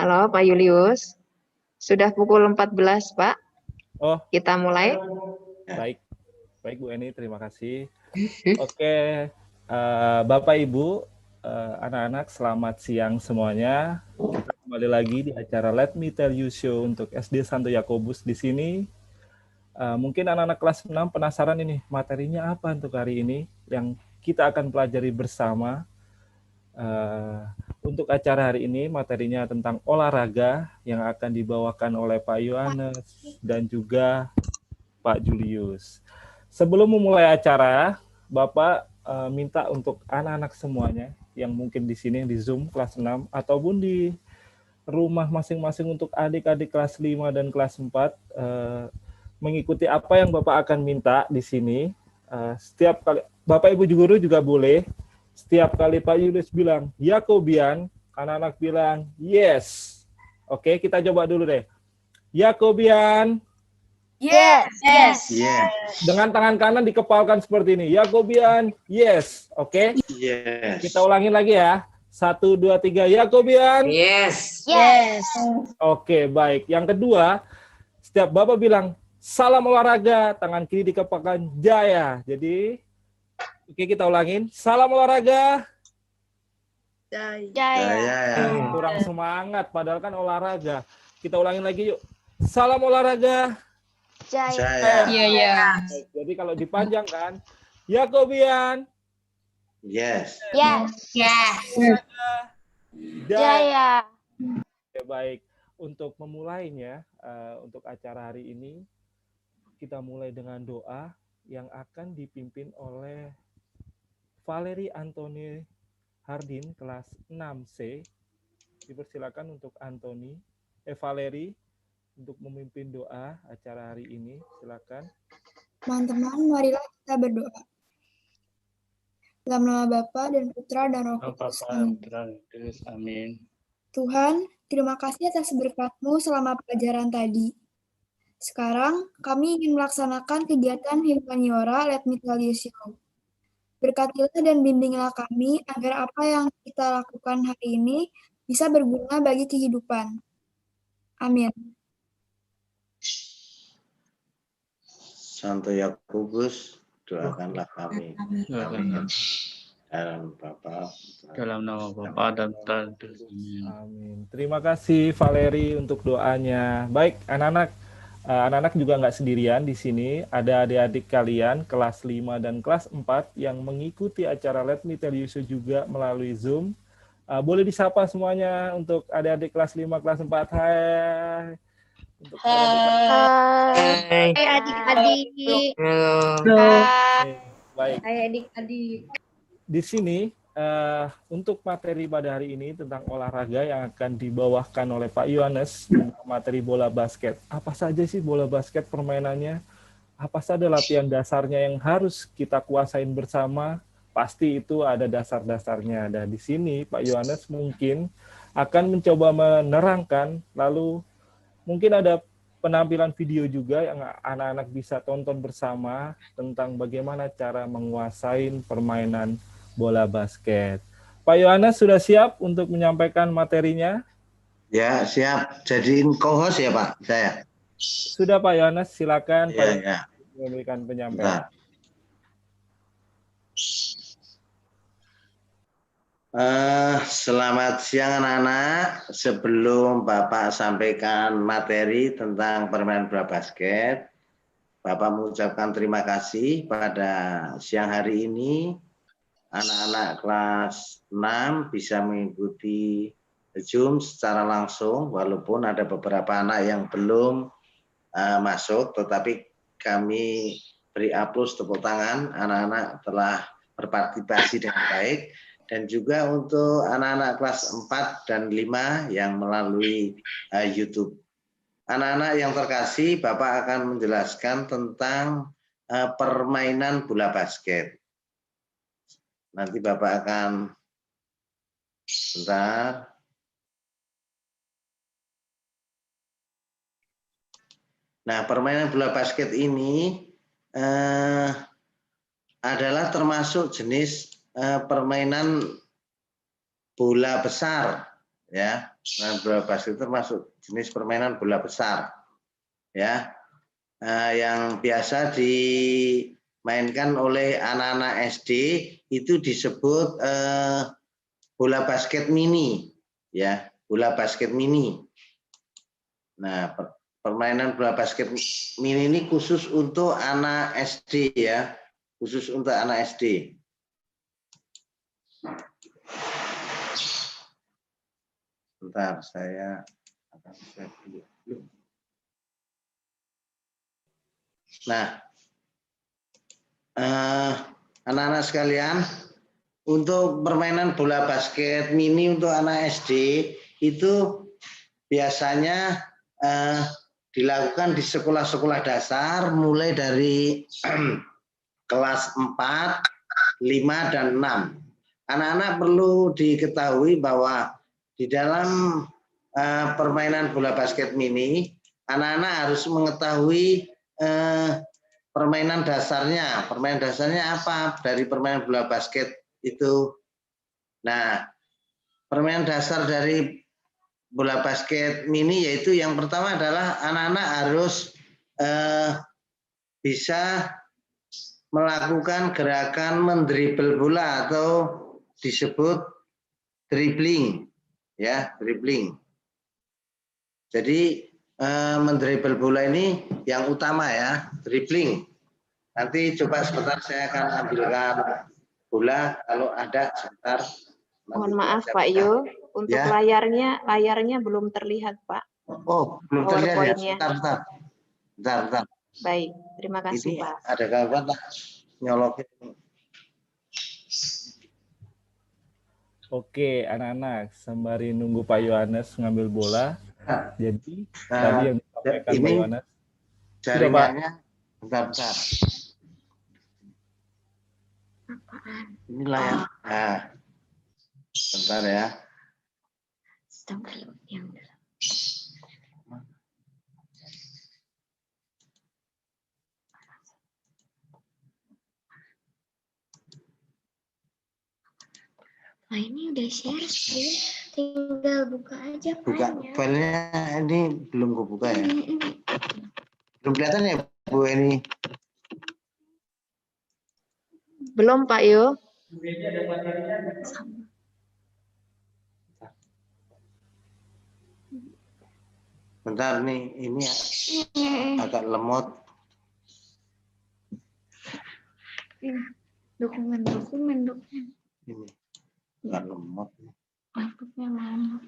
Halo Pak Julius. Sudah pukul 14, Pak. Oh, Kita mulai. baik. Baik Bu Eni, terima kasih. Oke, Bapak Ibu, anak-anak, selamat siang semuanya. Kita kembali lagi di acara Let Me Tell You Show untuk SD Santo Yakobus di sini. Mungkin anak-anak kelas 6 penasaran ini, materinya apa untuk hari ini yang kita akan pelajari bersama. Untuk acara hari ini materinya tentang olahraga yang akan dibawakan oleh Pak Yohanes dan juga Pak Julius. Sebelum memulai acara, Bapak minta untuk anak-anak semuanya yang mungkin di sini di Zoom kelas 6 ataupun di rumah masing-masing untuk adik-adik kelas 5 dan kelas 4 mengikuti apa yang Bapak akan minta di sini. Setiap kali Bapak Ibu guru juga boleh. Setiap kali Pak Julius bilang Yakobian, anak-anak bilang yes. Oke, kita coba dulu deh. Yakobian. Yes. Yes. Yes. Dengan tangan kanan dikepalkan seperti ini. Yakobian, yes. Oke. Yes. Kita ulangin lagi ya. 1, 2, 3. Yakobian. Yes. Yes. Oke, baik. Yang kedua, setiap Bapak bilang salam olahraga, tangan kiri dikepalkan jaya. Jadi, oke, kita ulangin. Salam olahraga. Jaya. Kurang semangat, padahal kan olahraga. Kita ulangin lagi yuk. Salam olahraga. Jaya. Jaya. Jadi kalau dipanjang kan, Yakobian. Yes. Yes. Yes. Jaya. Oke, baik. Untuk memulainya, untuk acara hari ini, kita mulai dengan doa yang akan dipimpin oleh Valeri Antoni Hardin, kelas 6C. Dipersilakan untuk Valeri, untuk memimpin doa acara hari ini. Silakan. Teman-teman, marilah kita berdoa. Dalam nama Bapa dan Putra dan Roh Kudus. Amin. Tuhan, terima kasih atas berkat-Mu selama pelajaran tadi. Sekarang, kami ingin melaksanakan kegiatan Humaniora Let Me Tell You Show. Berkatilah dan bimbinglah kami agar apa yang kita lakukan hari ini bisa berguna bagi kehidupan. Amin. Santo Yakobus, doakanlah kami. Amin. Dalam nama Bapa dan Putra dan Roh Kudus. Amin. Terima kasih Valeri untuk doanya. Baik, anak-anak juga nggak sendirian di sini. Ada adik-adik kalian kelas 5 dan kelas 4 yang mengikuti acara Let Me Tell You Show juga melalui Zoom. Boleh disapa semuanya untuk adik-adik kelas 5, kelas 4. Hai. Untuk Hai adik-adik. Baik. Hai adik-adik. Di sini untuk materi pada hari ini tentang olahraga yang akan dibawakan oleh Pak Yohanes, materi bola basket. Apa saja sih bola basket permainannya? Apa saja latihan dasarnya yang harus kita kuasain bersama? Pasti itu ada dasar-dasarnya. Dan di sini Pak Yohanes mungkin akan mencoba menerangkan, lalu mungkin ada penampilan video juga yang anak-anak bisa tonton bersama tentang bagaimana cara menguasai permainan bola basket. Pak Yohanes sudah siap untuk menyampaikan materinya? Ya, siap. Jadiin co-host ya, Pak, saya. Sudah Pak Yohanes, silakan Ya, Pak ya. memberikan penyampaian. Selamat siang anak-anak. Sebelum Bapak sampaikan materi tentang permainan bola basket, Bapak mengucapkan terima kasih pada siang hari ini. Anak-anak kelas 6 bisa mengikuti Zoom secara langsung, walaupun ada beberapa anak yang belum masuk, tetapi kami beri aplaus tepuk tangan, anak-anak telah berpartisipasi dengan baik. Dan juga untuk anak-anak kelas 4 dan 5 yang melalui YouTube. Anak-anak yang terkasih, Bapak akan menjelaskan tentang permainan bola basket. Nanti Bapak akan, bentar. Nah, permainan bola basket ini adalah termasuk jenis permainan bola besar. ya. Permainan bola basket termasuk jenis permainan bola besar, ya, yang biasa dimainkan oleh anak-anak SD itu disebut bola basket mini, ya, bola basket mini. Nah, permainan bola basket mini ini khusus untuk anak SD, ya, khusus untuk anak SD. Bentar, saya akan share dulu. Nah, anak-anak sekalian, untuk permainan bola basket mini untuk anak SD itu biasanya dilakukan di sekolah-sekolah dasar mulai dari kelas 4, 5, dan 6. Anak-anak perlu diketahui bahwa di dalam permainan bola basket mini, anak-anak harus mengetahui permainan dasarnya. Permainan dasarnya apa dari permainan bola basket itu? Nah, permainan dasar dari bola basket mini yaitu yang pertama adalah anak-anak harus bisa melakukan gerakan mendribel bola atau disebut dribbling, ya, dribbling. Jadi mendribel bola ini yang utama, ya, dribbling. Nanti coba sebentar saya akan ambilkan bola kalau ada sebentar. Mohon maaf Pak Yo, untuk ya. layarnya belum terlihat Pak. Oh, belum terlihat ya. Bentar. Baik, terima kasih ini Pak. Ada gangguan lah nyolokin. Oke, anak-anak, sembari nunggu Pak Yohanes ngambil bola, jadi tadi yang disampaikan Pak Yohanes. Jaringannya, bentar. Ini layar. Nah, bentar ya. Nah, ini udah share screen, tinggal buka aja Buka filenya ini belum kebuka ya. Belum kelihatan ya Bu ini. Belum Pak Yo. Bentar nih, ini agak lemot. Dokumen. Ini agak lemot. Laptopnya mana?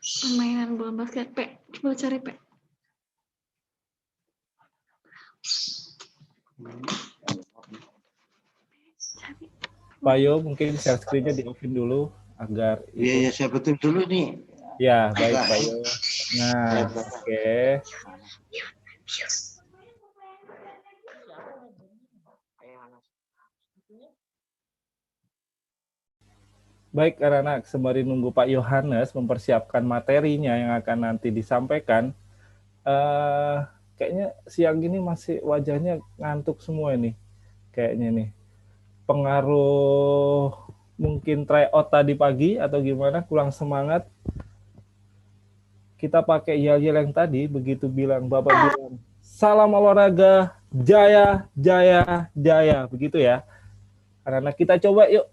Permainan bola basket, P. Coba cari, P. Pak Yo, mungkin share screen-nya di-off-in dulu agar Iya, saya betul dulu nih. Ya, baik Pak Yo. Nah, oke. Baik, anak-anak, sembari nunggu Pak Yohanes mempersiapkan materinya yang akan nanti disampaikan, kayaknya siang ini masih wajahnya ngantuk semua ini, kayaknya nih. Pengaruh mungkin tryout tadi pagi atau gimana, kurang semangat. Kita pakai yel-yel yang tadi, begitu Bapak bilang, salam olahraga, jaya, jaya, jaya, begitu ya. Anak-anak kita coba yuk.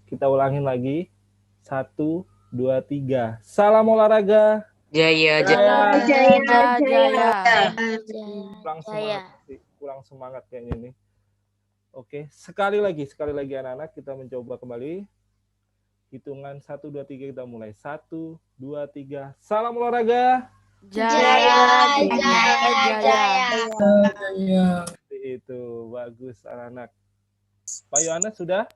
Kita ulangin lagi. 1, 2, 3. Salam olahraga. Jaya. Kurang semangat kayaknya nih. Oke, sekali lagi anak-anak kita mencoba kembali. Hitungan 1, 2, 3 kita mulai. 1, 2, 3. Salam olahraga. Jaya. Itu bagus anak-anak. Pak Yohanes sudah?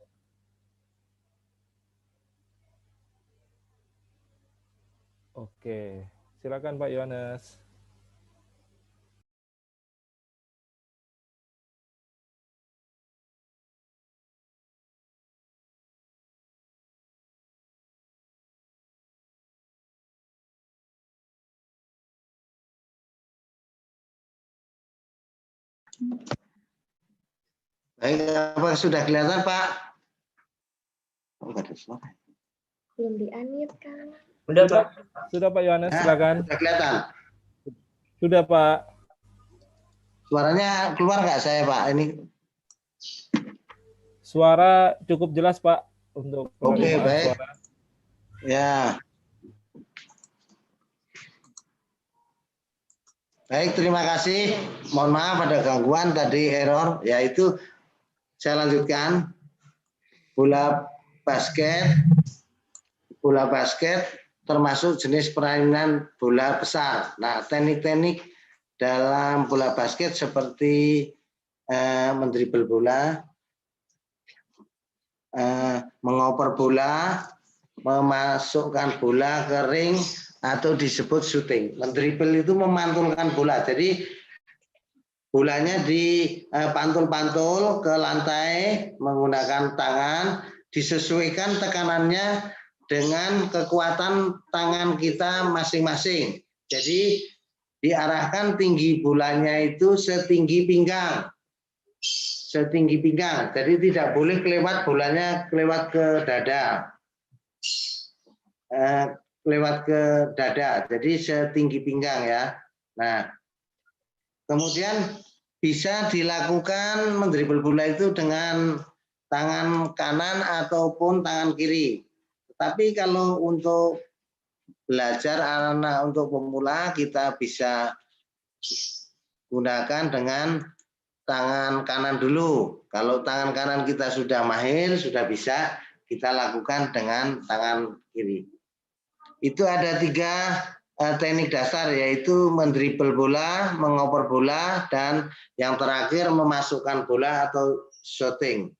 Oke, silakan Pak Yohanes. Baik, apa sudah kelihatan Pak? Enggak ada suara. Belum di-unmute kan? Udah, Pak. Sudah Pak Yohanes, Nah, silakan. sudah kelihatan. Sudah Pak. Suaranya keluar nggak saya, Pak? Ini Suara cukup jelas Pak untuk oke, penerimaan baik. suara. Ya. Baik, terima kasih. Mohon maaf ada gangguan tadi error, yaitu saya lanjutkan. Bola basket termasuk jenis permainan bola besar. Nah, teknik-teknik dalam bola basket seperti mendribel bola, mengoper bola, memasukkan bola ke ring, atau disebut shooting. Mendribel itu memantulkan bola. Jadi bolanya dipantul-pantul ke lantai menggunakan tangan, disesuaikan tekanannya dengan kekuatan tangan kita masing-masing. Jadi diarahkan tinggi bolanya itu setinggi pinggang. Setinggi pinggang. Jadi tidak boleh bolanya kelewat ke dada. Lewat ke dada. Jadi setinggi pinggang ya. Nah, kemudian bisa dilakukan mendribel bola itu dengan tangan kanan ataupun tangan kiri. Tapi kalau untuk belajar anak-anak untuk pemula, kita bisa gunakan dengan tangan kanan dulu. Kalau tangan kanan kita sudah mahir, sudah bisa, kita lakukan dengan tangan kiri. Itu ada 3 teknik dasar, yaitu mendribel bola, mengoper bola, dan yang terakhir memasukkan bola atau shooting.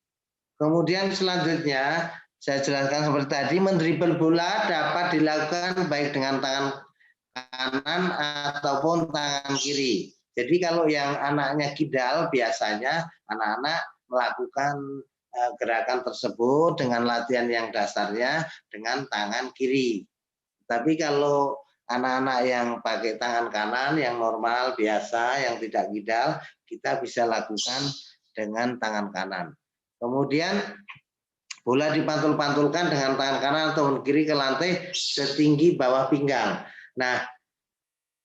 Kemudian selanjutnya saya jelaskan seperti tadi, mendribel bola dapat dilakukan baik dengan tangan kanan ataupun tangan kiri. Jadi kalau yang anaknya kidal, biasanya anak-anak melakukan gerakan tersebut dengan latihan yang dasarnya dengan tangan kiri. Tapi kalau anak-anak yang pakai tangan kanan, yang normal, biasa, yang tidak kidal, kita bisa lakukan dengan tangan kanan. Kemudian bola dipantul-pantulkan dengan tangan kanan atau kiri ke lantai setinggi bawah pinggang. Nah,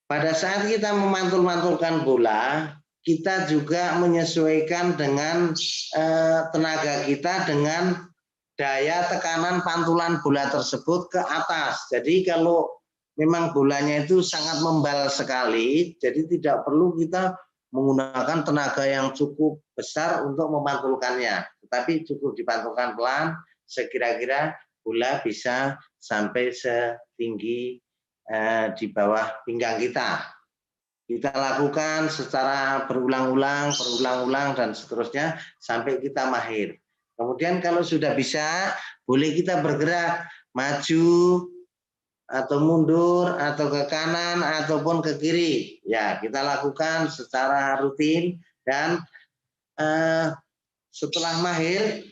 pada saat kita memantul-mantulkan bola, kita juga menyesuaikan dengan tenaga kita dengan daya tekanan pantulan bola tersebut ke atas. Jadi kalau memang bolanya itu sangat membal sekali, jadi tidak perlu kita menggunakan tenaga yang cukup besar untuk memantulkannya. Tetapi cukup dipantulkan pelan, sekira-kira bola bisa sampai setinggi di bawah pinggang kita. Kita lakukan secara berulang-ulang, dan seterusnya sampai kita mahir. Kemudian kalau sudah bisa, boleh kita bergerak maju atau mundur atau ke kanan ataupun ke kiri. Ya, kita lakukan secara rutin dan setelah mahir,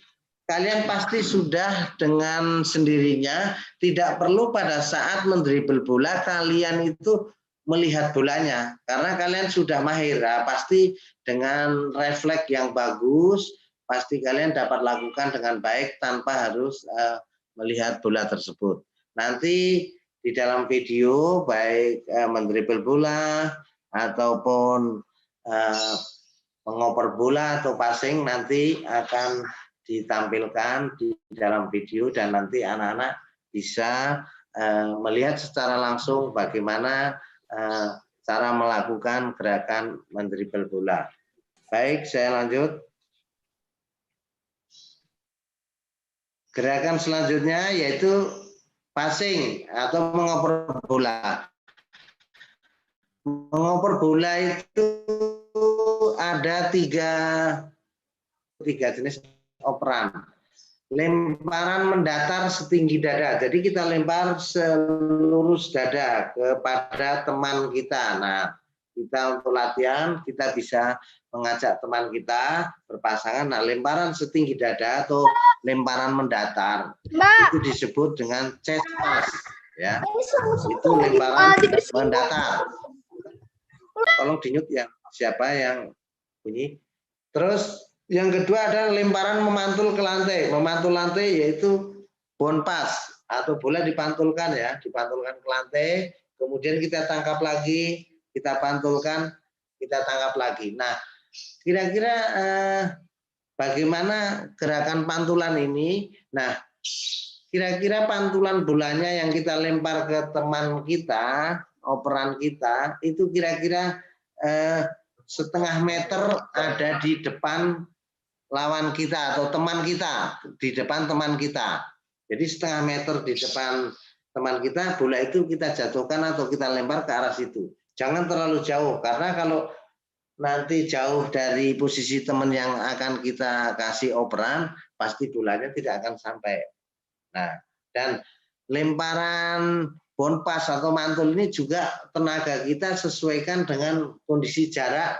kalian pasti sudah dengan sendirinya, tidak perlu pada saat mendribel bola kalian itu melihat bolanya, karena kalian sudah mahir. Nah, pasti dengan refleks yang bagus, pasti kalian dapat lakukan dengan baik tanpa harus melihat bola tersebut. Nanti di dalam video, baik mendribel bola ataupun mengoper bola atau passing, nanti akan ditampilkan di dalam video dan nanti anak-anak bisa melihat secara langsung bagaimana cara melakukan gerakan mendribel bola. Baik, saya lanjut. Gerakan selanjutnya yaitu passing atau mengoper bola. Mengoper bola itu ada tiga jenis operan. Lemparan mendatar setinggi dada. Jadi kita lempar selurus dada kepada teman kita. Nah, kita untuk latihan kita bisa mengajak teman kita berpasangan. Nah, lemparan setinggi dada atau lemparan mendatar itu disebut dengan chest pass. Ya, itu lemparan mendatar. Tolong di-mute ya, siapa yang bunyi. Terus yang kedua adalah lemparan memantul ke lantai. Memantul lantai yaitu bonpas atau bola dipantulkan ya, dipantulkan ke lantai, kemudian kita tangkap lagi, kita pantulkan, kita tangkap lagi. Nah, kira-kira bagaimana gerakan pantulan ini? Nah, kira-kira pantulan bolanya yang kita lempar ke teman kita, operan kita, itu kira-kira setengah meter ada di depan lawan kita atau teman kita, di depan teman kita. Jadi setengah meter di depan teman kita, bola itu kita jatuhkan atau kita lempar ke arah situ. Jangan terlalu jauh, karena kalau nanti jauh dari posisi teman yang akan kita kasih operan, pasti bolanya tidak akan sampai. Nah, dan lemparan bonpas atau mantul ini juga tenaga kita sesuaikan dengan kondisi jarak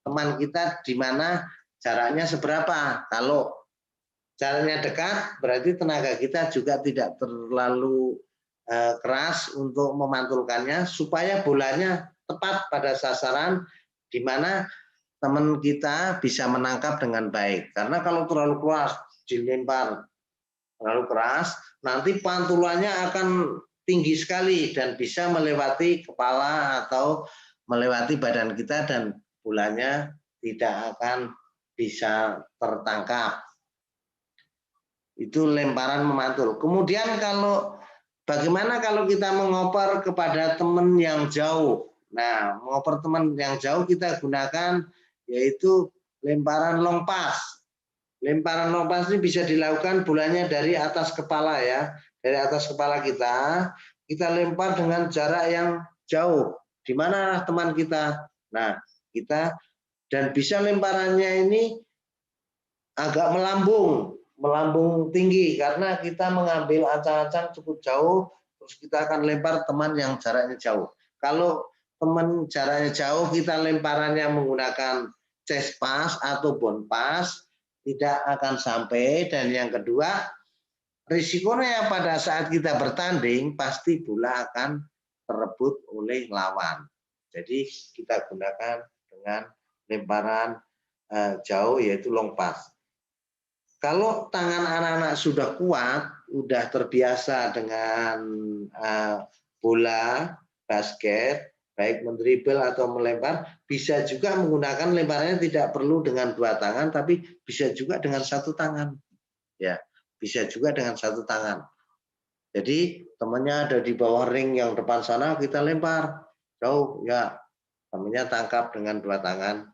teman kita, di mana jaraknya seberapa. Kalau jaraknya dekat, berarti tenaga kita juga tidak terlalu keras untuk memantulkannya, supaya bolanya tepat pada sasaran, di mana teman kita bisa menangkap dengan baik. Karena kalau terlalu keras dilempar terlalu keras, nanti pantulannya akan tinggi sekali dan bisa melewati kepala atau melewati badan kita, dan bolanya tidak akan bisa tertangkap. Itu lemparan memantul. Kemudian kalau bagaimana kalau kita mengoper kepada teman yang jauh? Nah, mengoper teman yang jauh kita gunakan yaitu lemparan long pass. Lemparan long pass ini bisa dilakukan bolanya dari atas kepala ya, dari atas kepala kita lempar dengan jarak yang jauh. Di mana teman kita? Nah, kita, dan bisa lemparannya ini agak melambung tinggi, karena kita mengambil ancang-ancang cukup jauh, terus kita akan lempar teman yang jaraknya jauh. Kalau teman jaraknya jauh, kita lemparannya menggunakan chest pass atau bone pass, tidak akan sampai. Dan yang kedua, risikonya pada saat kita bertanding pasti bola akan terebut oleh lawan. Jadi kita gunakan dengan lemparan jauh, yaitu long pass. Kalau tangan anak-anak sudah kuat, sudah terbiasa dengan bola basket, baik mendribel atau melempar, bisa juga menggunakan lemparannya tidak perlu dengan dua tangan, tapi bisa juga dengan satu tangan. Ya, bisa juga dengan satu tangan. Jadi temannya ada di bawah ring yang depan sana, kita lempar jauh, ya temannya tangkap dengan dua tangan,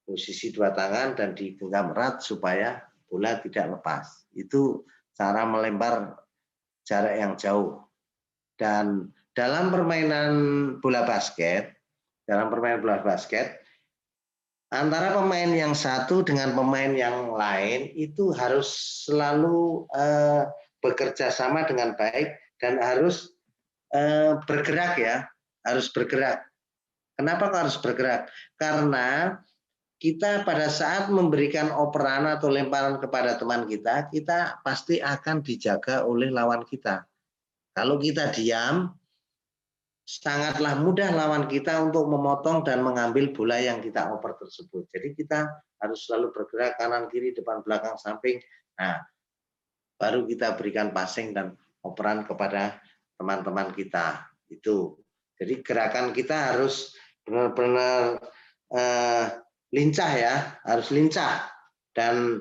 posisi dua tangan, dan digenggam erat supaya bola tidak lepas. Itu cara melempar jarak yang jauh. Dan dalam permainan bola basket, antara pemain yang satu dengan pemain yang lain itu harus selalu bekerja sama dengan baik dan harus bergerak ya, harus bergerak. Kenapa harus bergerak? Karena kita pada saat memberikan operan atau lemparan kepada teman kita, kita pasti akan dijaga oleh lawan kita. Kalau kita diam, sangatlah mudah lawan kita untuk memotong dan mengambil bola yang kita oper tersebut. Jadi kita harus selalu bergerak kanan, kiri, depan, belakang, samping. Nah, baru kita berikan passing dan operan kepada teman-teman kita. Itu. Jadi gerakan kita harus benar-benar lincah ya, harus lincah. Dan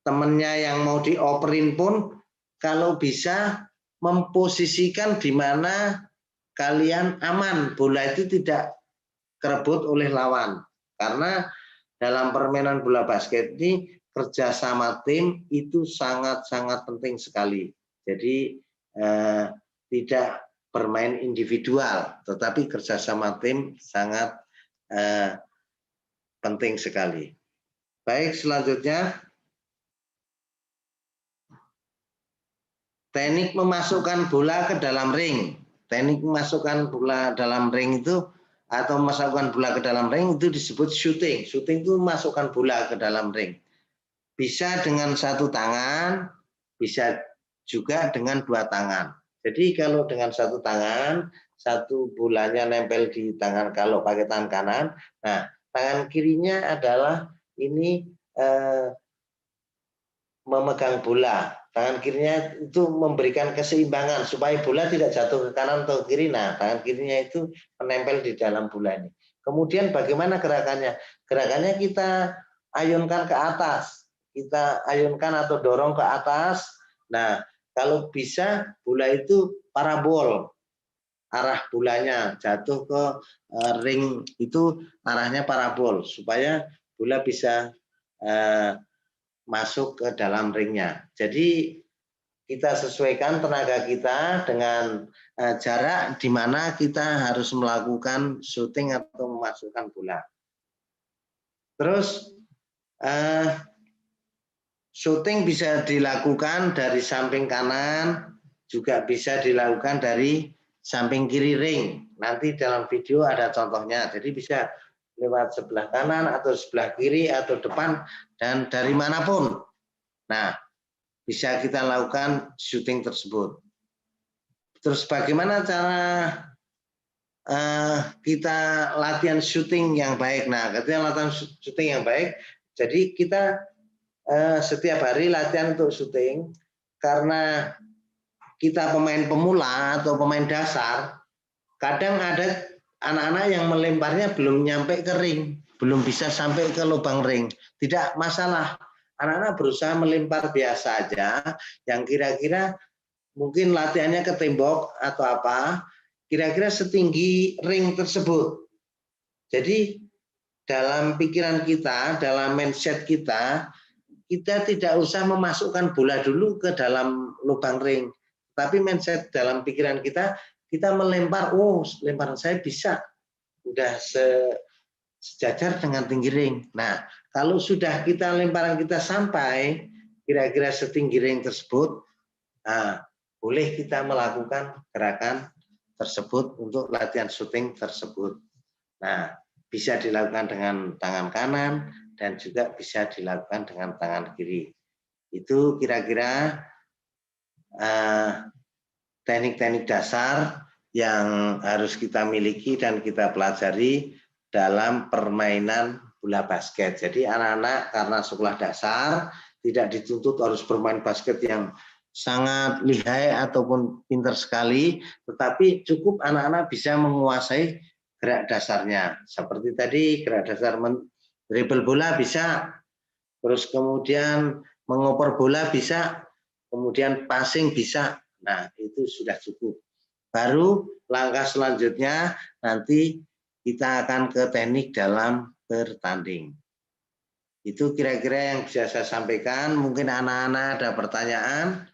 temannya yang mau dioperin pun kalau bisa memposisikan di mana kalian aman, bola itu tidak kerebut oleh lawan. Karena dalam permainan bola basket ini kerjasama tim itu sangat-sangat penting sekali. Jadi tidak bermain individual, tetapi kerjasama tim sangat penting sekali. Baik, selanjutnya teknik memasukkan bola ke dalam ring. Teknik memasukkan bola dalam ring itu, atau memasukkan bola ke dalam ring itu disebut shooting. Shooting itu memasukkan bola ke dalam ring. Bisa dengan satu tangan, bisa juga dengan dua tangan. Jadi kalau dengan satu tangan, satu bolanya nempel di tangan kalau pakai tangan kanan. Nah, tangan kirinya adalah ini memegang bola. tangan kirinya itu memberikan keseimbangan supaya bola tidak jatuh ke kanan atau kiri. Nah, tangan kirinya itu menempel di dalam bola ini. Kemudian bagaimana gerakannya? Gerakannya kita ayunkan ke atas. Kita ayunkan atau dorong ke atas. Nah, kalau bisa bola itu parabol. Arah bolanya jatuh ke ring itu arahnya parabol supaya bola bisa masuk ke dalam ringnya. Jadi kita sesuaikan tenaga kita dengan jarak di mana kita harus melakukan syuting atau memasukkan bola. Terus syuting bisa dilakukan dari samping kanan, juga bisa dilakukan dari samping kiri ring. Nanti dalam video ada contohnya. Jadi bisa lewat sebelah kanan atau sebelah kiri atau depan dan dari manapun. Nah, bisa kita lakukan syuting tersebut. Terus bagaimana cara kita latihan syuting yang baik? Nah, ketika latihan syuting yang baik, jadi kita setiap hari latihan untuk syuting karena kita pemain pemula atau pemain dasar, kadang ada anak-anak yang melemparnya belum nyampe ke ring, belum bisa sampai ke lubang ring. Tidak masalah, anak-anak berusaha melempar biasa aja, yang kira-kira mungkin latihannya ke tembok atau apa, kira-kira setinggi ring tersebut. Jadi dalam pikiran kita, dalam mindset kita, kita tidak usah memasukkan bola dulu ke dalam lubang ring. Tapi mindset dalam pikiran kita, kita melempar, oh lemparan saya bisa, udah sejajar dengan tinggi ring. Nah, kalau sudah lemparan kita sampai kira-kira setinggi ring tersebut, nah, boleh kita melakukan gerakan tersebut untuk latihan syuting tersebut. Nah, bisa dilakukan dengan tangan kanan dan juga bisa dilakukan dengan tangan kiri. Itu kira-kira teknik-teknik dasar yang harus kita miliki dan kita pelajari dalam permainan bola basket. Jadi anak-anak karena sekolah dasar tidak dituntut harus bermain basket yang sangat lihai ataupun pintar sekali, tetapi cukup anak-anak bisa menguasai gerak dasarnya. Seperti tadi gerak dasar dribble bola bisa, terus kemudian mengoper bola bisa, kemudian passing bisa. Nah, itu sudah cukup. Baru langkah selanjutnya nanti kita akan ke teknik dalam bertanding. Itu kira-kira yang bisa saya sampaikan. Mungkin anak-anak ada pertanyaan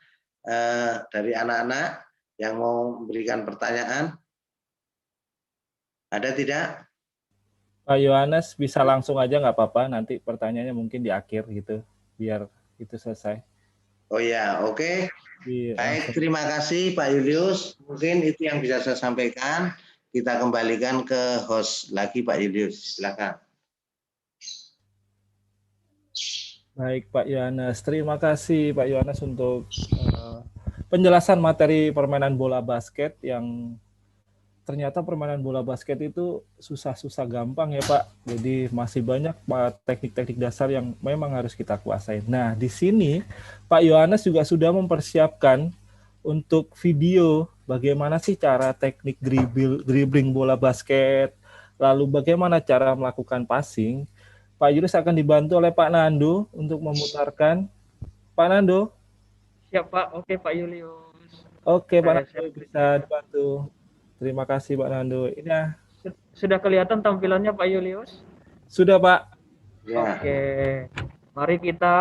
dari anak-anak yang mau memberikan pertanyaan. Ada tidak? Pak Yohanes bisa langsung aja nggak apa-apa, nanti pertanyaannya mungkin di akhir gitu, biar itu selesai. Oh ya, oke. Baik, terima kasih Pak Julius. Mungkin itu yang bisa saya sampaikan. Kita kembalikan ke host lagi Pak Julius. Silakan. Baik Pak Yohanes, terima kasih Pak Yohanes untuk penjelasan materi permainan bola basket yang ternyata permainan bola basket itu susah-susah gampang ya Pak. Jadi masih banyak teknik-teknik dasar yang memang harus kita kuasai. Nah, di sini Pak Yohanes juga sudah mempersiapkan untuk video bagaimana sih cara teknik dribbling bola basket, lalu bagaimana cara melakukan passing. Pak Julius akan dibantu oleh Pak Nando untuk memutarkan. Pak Nando? Siap Pak, oke Pak Julius. Oke Pak Nando, bisa dibantu. Terima kasih Pak Nando. Ini ya. Sudah kelihatan tampilannya Pak Julius? Sudah Pak. Ya. Oke, mari kita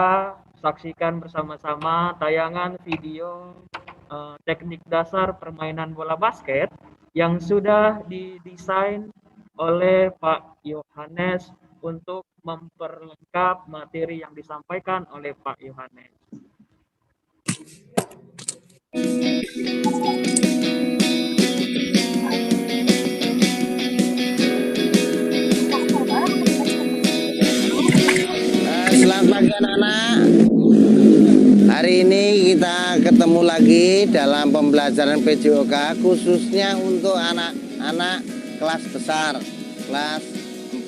saksikan bersama-sama tayangan video teknik dasar permainan bola basket yang sudah didesain oleh Pak Yohanes untuk memperlengkap materi yang disampaikan oleh Pak Yohanes. Selamat pagi anak-anak. Hari ini kita ketemu lagi dalam pembelajaran PJOK khususnya untuk anak-anak kelas besar, kelas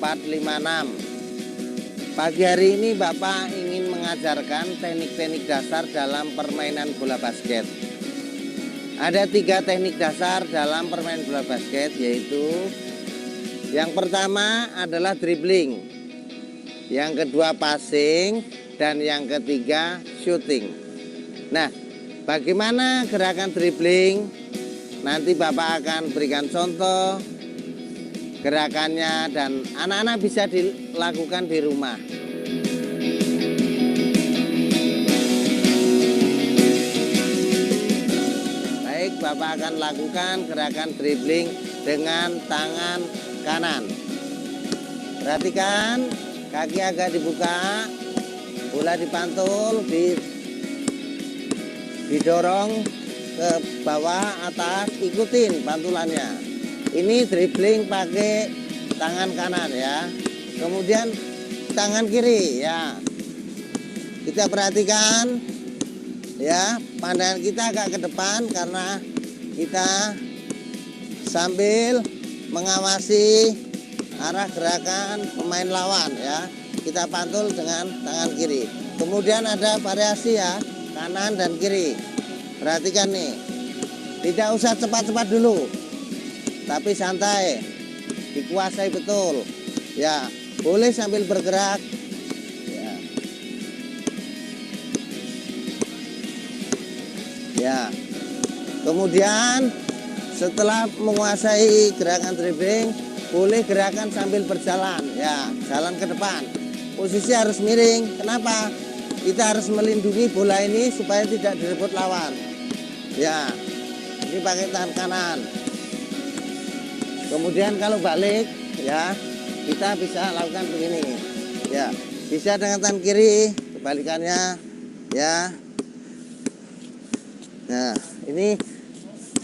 4, 5, 6. Pagi hari ini Bapak ingin mengajarkan teknik-teknik dasar dalam permainan bola basket. Ada 3 teknik dasar dalam permainan bola basket, yaitu yang pertama adalah dribbling, yang kedua passing, dan yang ketiga shooting. Nah, bagaimana gerakan dribbling? Nanti Bapak akan berikan contoh gerakannya dan anak-anak bisa dilakukan di rumah. Baik, Bapak akan lakukan gerakan dribbling dengan tangan kanan. Perhatikan, kaki agak dibuka, bola dipantul, didorong ke bawah, atas, ikutin pantulannya. Ini dribbling pakai tangan kanan ya. Kemudian tangan kiri ya. Kita perhatikan ya, pandangan kita agak ke depan karena kita sambil mengawasi arah gerakan pemain lawan ya. Kita pantul dengan tangan kiri. Kemudian ada variasi ya, kanan dan kiri. Perhatikan nih, tidak usah cepat-cepat dulu, tapi santai, dikuasai betul. Ya, boleh sambil bergerak. Ya. Ya. Kemudian setelah menguasai gerakan dribbling, boleh gerakan sambil berjalan. Ya, jalan ke depan. Posisi harus miring. Kenapa? Kita harus melindungi bola ini supaya tidak direbut lawan. Ya, ini pakai tangan kanan. Kemudian kalau balik, ya kita bisa lakukan begini. Ya, bisa dengan tangan kiri, kebalikannya. Ya. Nah, ini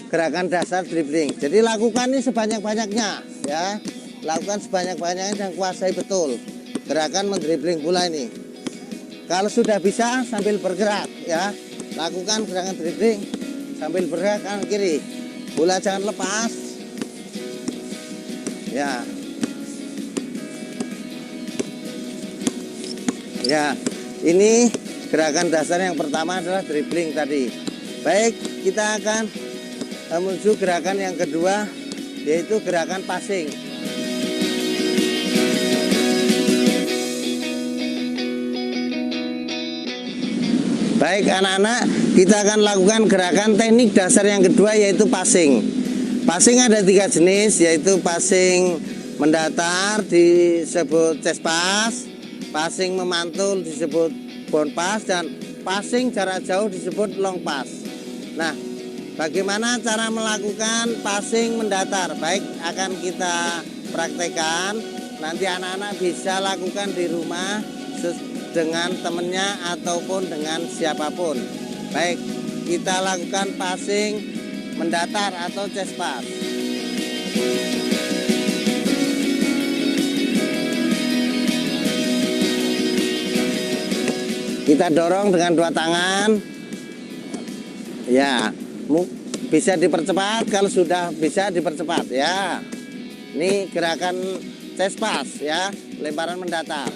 gerakan dasar dribbling. Jadi lakukan ini sebanyak-banyaknya, ya. Lakukan sebanyak-banyaknya dan kuasai betul gerakan mendribbling bola ini. Kalau sudah bisa sambil bergerak, ya, lakukan gerakan dribbling sambil bergerak kanan kiri. Bola jangan lepas. Ya. Ya, ini gerakan dasar yang pertama adalah dribbling tadi. Baik, kita akan menuju gerakan yang kedua, yaitu gerakan passing. Baik anak-anak, kita akan lakukan gerakan teknik dasar yang kedua, yaitu passing. Passing ada 3 jenis, yaitu passing mendatar disebut chest pass, passing memantul disebut bound pass, dan passing jarak jauh disebut long pass. Nah, bagaimana cara melakukan passing mendatar? Baik, akan kita praktekkan. Nanti anak-anak bisa lakukan di rumah dengan temennya ataupun dengan siapapun. Baik, kita lakukan passing mendatar atau chest pass. Kita dorong dengan 2 tangan. Ya, bisa dipercepat, kalau sudah bisa dipercepat ya. Ini gerakan chest pass ya, lemparan mendatar.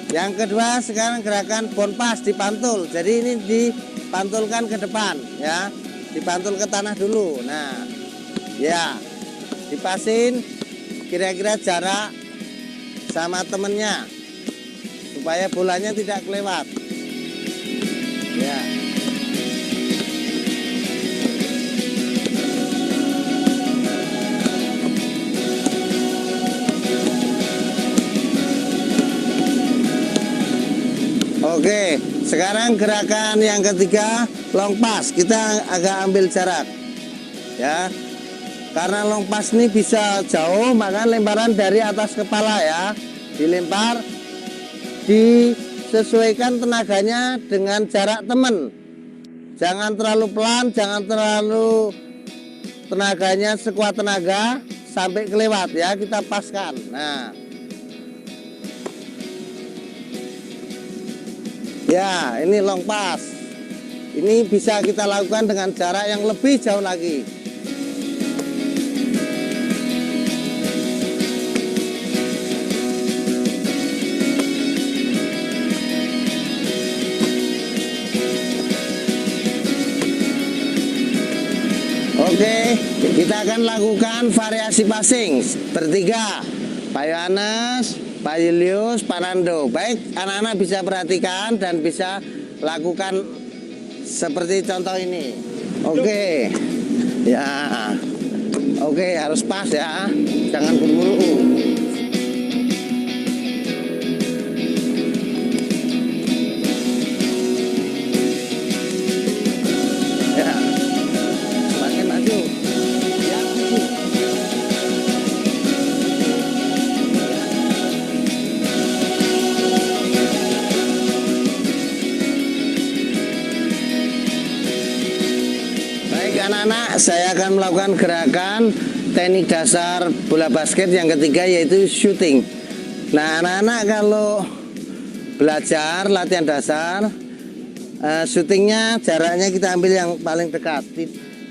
Yang kedua sekarang gerakan bound pass, dipantul. Jadi ini dipantulkan ke depan ya. Dipantul ke tanah dulu. Nah, ya. Dipasin kira-kira jarak sama temennya supaya bolanya tidak kelewat. Ya. Oke, sekarang gerakan yang ketiga long pass. Kita agak ambil jarak ya, karena long pass ini bisa jauh, maka lemparan dari atas kepala ya, dilempar, disesuaikan tenaganya dengan jarak teman. Jangan terlalu pelan, jangan terlalu tenaganya sekuat tenaga sampai kelewat ya, kita paskan. Nah, ya, ini long pass. Ini bisa kita lakukan dengan jarak yang lebih jauh lagi. Oke, kita akan lakukan variasi passing bertiga. Pak Yohanes, Pak Julius, Pak Nando. Baik, anak-anak bisa perhatikan dan bisa lakukan seperti contoh ini. Oke. Ya. Oke, harus pas ya. Jangan buru-buru. Ya. Semakin maju. Ya, maju. Baik anak-anak, saya akan melakukan gerakan teknik dasar bola basket yang ketiga yaitu shooting. Nah anak-anak kalau belajar latihan dasar, shootingnya jaraknya kita ambil yang paling dekat.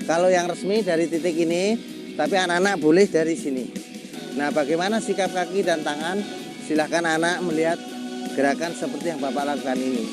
Kalau yang resmi dari titik ini, tapi anak-anak boleh dari sini. Nah bagaimana sikap kaki dan tangan? Silahkan anak melihat gerakan seperti yang Bapak lakukan ini.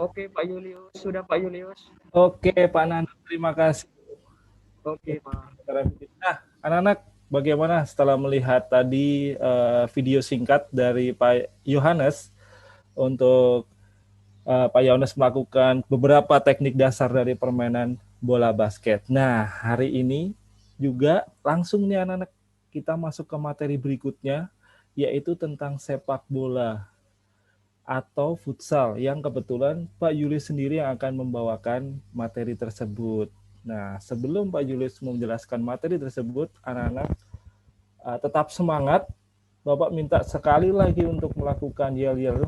Oke, Pak Julius. Sudah, Pak Julius. Oke, Pak Nando, terima kasih. Oke, Pak. Nah, anak-anak, bagaimana setelah melihat tadi video singkat dari Pak Yohanes untuk Pak Yohanes melakukan beberapa teknik dasar dari permainan bola basket. Nah, hari ini juga langsung nih anak-anak kita masuk ke materi berikutnya, yaitu tentang sepak bola atau futsal, yang kebetulan Pak Julius sendiri yang akan membawakan materi tersebut. Nah, sebelum Pak Julius menjelaskan materi tersebut, anak-anak tetap semangat. Bapak minta sekali lagi untuk melakukan yel-yel.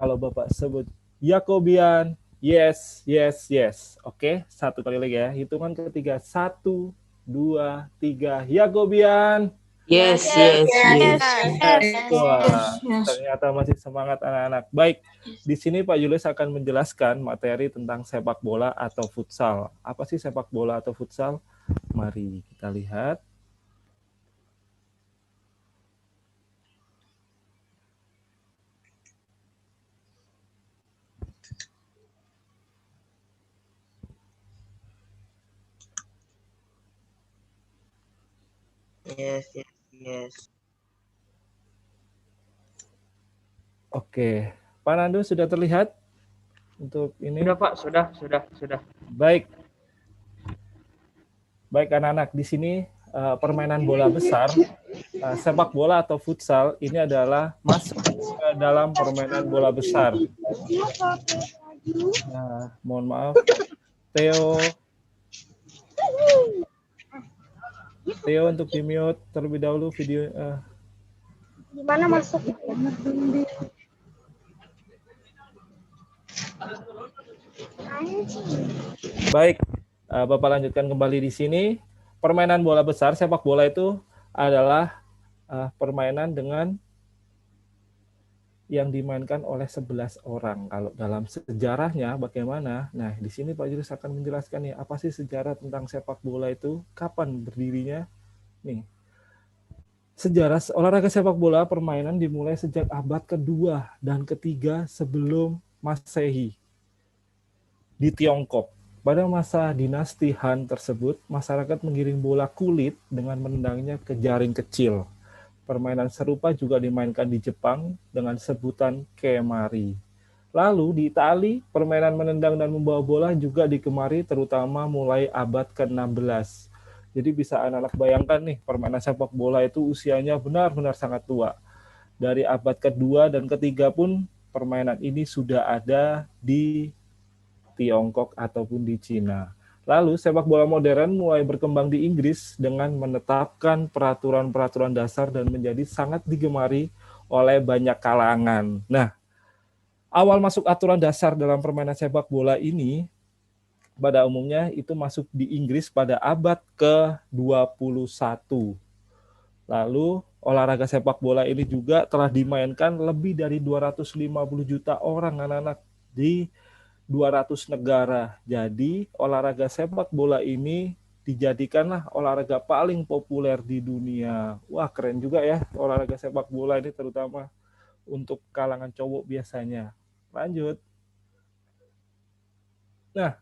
Kalau Bapak sebut Yakobian, yes, yes, yes. Oke, satu kali lagi ya. Hitungan ketiga, 1, 2, 3, Yakobian. Yes, yes, yes. Wah, ternyata masih semangat anak-anak. Baik, di sini Pak Julius akan menjelaskan materi tentang sepak bola atau futsal. Apa sih sepak bola atau futsal? Mari kita lihat. Yes, yes, yes. Oke, Pak Nando sudah terlihat untuk ini? Sudah, Pak. Sudah. Baik. Baik anak-anak, di sini permainan bola besar, sepak bola atau futsal ini adalah masuk ke dalam permainan bola besar. Nah, mohon maaf, Theo untuk di-mute terlebih dahulu video. Gimana masuk? Baik, Bapak lanjutkan kembali di sini. Permainan bola besar, sepak bola itu adalah permainan dengan yang dimainkan oleh 11 orang. Kalau dalam sejarahnya bagaimana? Nah, di sini Pak Julius akan menjelaskan nih, apa sih sejarah tentang sepak bola itu, kapan berdirinya? Nih, sejarah olahraga sepak bola permainan dimulai sejak abad kedua dan ketiga sebelum Masehi di Tiongkok. Pada masa dinasti Han tersebut, masyarakat mengiring bola kulit dengan menendangnya ke jaring kecil. Permainan serupa juga dimainkan di Jepang dengan sebutan kemari. Lalu di Itali, permainan menendang dan membawa bola juga digemari terutama mulai abad ke-16. Jadi bisa anak-anak bayangkan nih, permainan sepak bola itu usianya benar-benar sangat tua. Dari abad kedua dan ketiga pun permainan ini sudah ada di Tiongkok ataupun di Cina. Lalu sepak bola modern mulai berkembang di Inggris dengan menetapkan peraturan-peraturan dasar dan menjadi sangat digemari oleh banyak kalangan. Nah, awal masuk aturan dasar dalam permainan sepak bola ini pada umumnya itu masuk di Inggris pada abad ke-21. Lalu olahraga sepak bola ini juga telah dimainkan lebih dari 250 juta orang anak-anak di 200 negara. Jadi olahraga sepak bola ini dijadikanlah olahraga paling populer di dunia. Wah, keren juga ya olahraga sepak bola ini, terutama untuk kalangan cowok biasanya. Lanjut. Nah,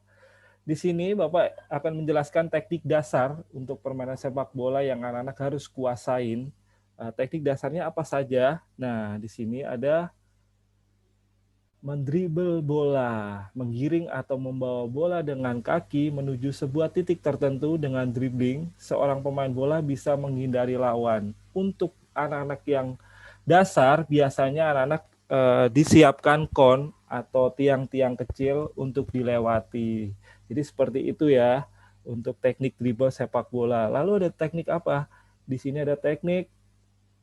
di sini Bapak akan menjelaskan teknik dasar untuk permainan sepak bola yang anak-anak harus kuasain. Teknik dasarnya apa saja? Nah, di sini ada mendribble bola, menggiring atau membawa bola dengan kaki menuju sebuah titik tertentu dengan dribbling. Seorang pemain bola bisa menghindari lawan. Untuk anak-anak yang dasar, biasanya anak-anak disiapkan kon atau tiang-tiang kecil untuk dilewati. Jadi seperti itu ya untuk teknik dribble sepak bola. Lalu ada teknik apa? Di sini ada teknik.